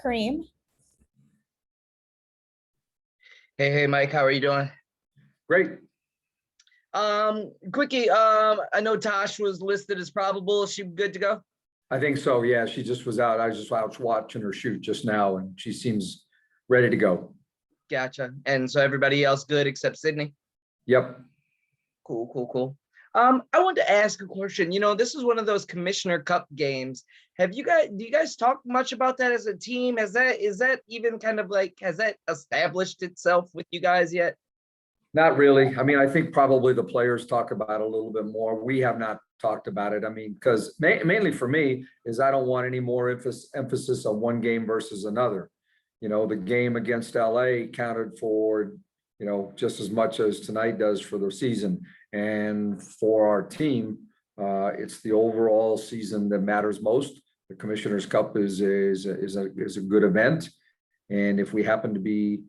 Kareem. Hey, Mike, how are you doing? Great. Quickie, I know Tosh was listed as probable. Is she good to go? I think so. Yeah, she just was out. I was just out watching her shoot just now, and she seems ready to go. Gotcha. And so everybody else good except Sydney? Yep. Cool. I wanted to ask a question. This is one of those Commissioner Cup games. Do you guys talk much about that as a team? Is that even kind of like, has that established itself with you guys yet? Not really. I mean, I think probably the players talk about it a little bit more. We have not talked about it. I mean, because mainly for me is I don't want any more emphasis on one game versus another. The game against LA counted for, just as much as tonight does for the season. And for our team, it's the overall season that matters most. The Commissioner's Cup is a good event. And if we happen to be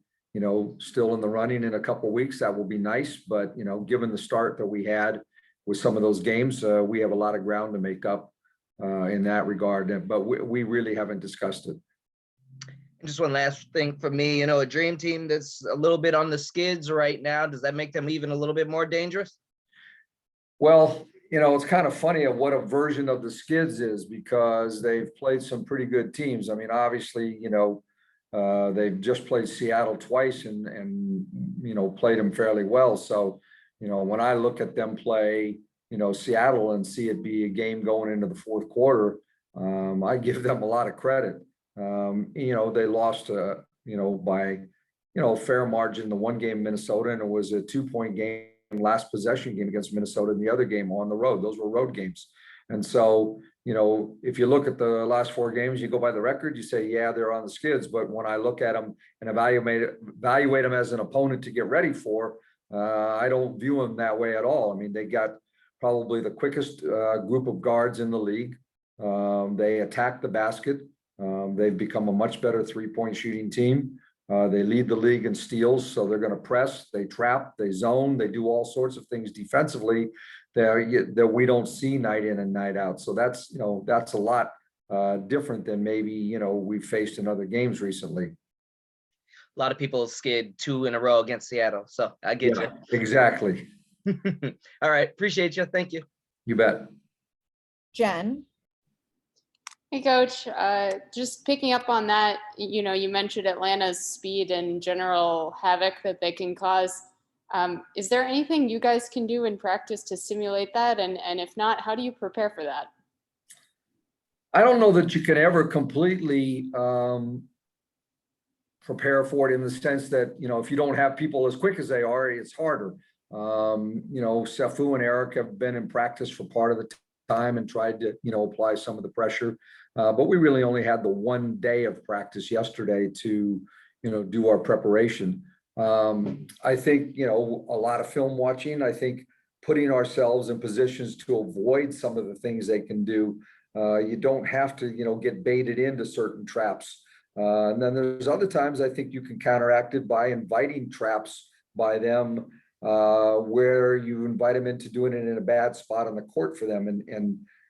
still in the running in a couple of weeks, that will be nice. But, given the start that we had with some of those games, we have a lot of ground to make up in that regard. But we really haven't discussed it. Just one last thing for me, a dream team that's a little bit on the skids right now. Does that make them even a little bit more dangerous? Well, it's kind of funny of what a version of the skids is, because they've played some pretty good teams. I mean, obviously, they've just played Seattle twice and played them fairly well. So, when I look at them play, Seattle and see it be a game going into the fourth quarter, I give them a lot of credit. They lost, by, a fair margin, the one game in Minnesota, and it was a 2-point game, last possession game against Minnesota, and the other game on the road. Those were road games. And so, if you look at the last 4 games, you go by the record, you say, yeah, they're on the skids. But when I look at them and evaluate them as an opponent to get ready for, I don't view them that way at all. I mean, they got probably the quickest group of guards in the league. They attack the basket. They've become a much better 3-point shooting team. They lead the league in steals, so they're going to press, they trap, they zone, they do all sorts of things defensively that we don't see night in and night out. So that's a lot different than maybe we've faced in other games recently. A lot of people skid 2 in a row against Seattle, so I get you. Exactly. All right, appreciate you. Thank you. You bet. Jen. Hey, Coach. Just picking up on that, you mentioned Atlanta's speed and general havoc that they can cause. Is there anything you guys can do in practice to simulate that? And if not, how do you prepare for that? I don't know that you can ever completely prepare for it, in the sense that, if you don't have people as quick as they are, it's harder. Safu and Eric have been in practice for part of the time and tried to, apply some of the pressure. But we really only had the one day of practice yesterday to, do our preparation. I think, a lot of film watching, I think putting ourselves in positions to avoid some of the things they can do. You don't have to, get baited into certain traps. And then there's other times I think you can counteract it by inviting traps by them, where you invite them into doing it in a bad spot on the court for them,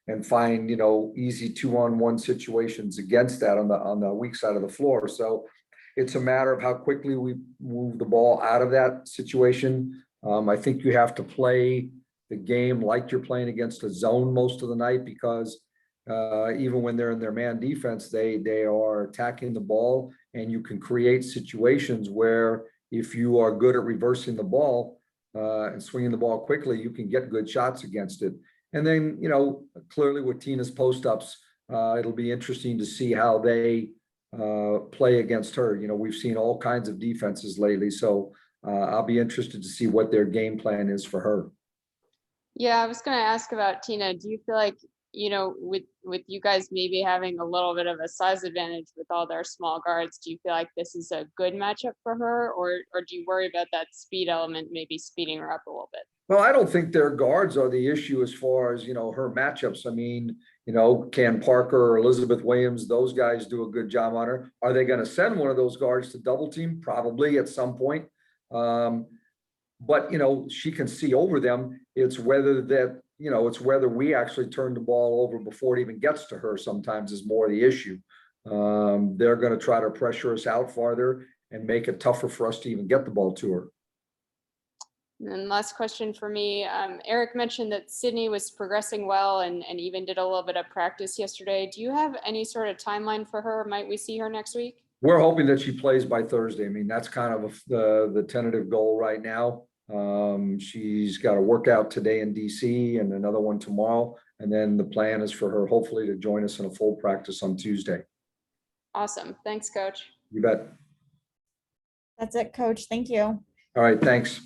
and find, easy 2-on-1 situations against that on the weak side of the floor. So it's a matter of how quickly we move the ball out of that situation. I think you have to play the game like you're playing against a zone most of the night, because even when they're in their man defense, they are attacking the ball, and you can create situations where, if you are good at reversing the ball and swinging the ball quickly, you can get good shots against it. And then, clearly with Tina's post-ups, it'll be interesting to see how they play against her. We've seen all kinds of defenses lately, so I'll be interested to see what their game plan is for her. Yeah, I was going to ask about Tina. Do you feel like, with you guys maybe having a little bit of a size advantage with all their small guards, do you feel like this is a good matchup for her, or do you worry about that speed element maybe speeding her up a little bit? Well, I don't think their guards are the issue as far as, her matchups. I mean, can Parker or Elizabeth Williams, those guys do a good job on her. Are they going to send one of those guards to double team? Probably at some point. But, she can see over them. It's whether we actually turn the ball over before it even gets to her sometimes is more the issue. they're going to try to pressure us out farther and make it tougher for us to even get the ball to her. And then last question for me, Eric mentioned that Sydney was progressing well and even did a little bit of practice yesterday. Do you have any sort of timeline for her? Might we see her next week? We're hoping that she plays by Thursday. I mean, that's kind of the tentative goal right now. She's got a workout today in DC and another one tomorrow. And then the plan is for her hopefully to join us in a full practice on Tuesday. Awesome. Thanks, Coach. You bet. That's it, Coach. Thank you. All right, thanks.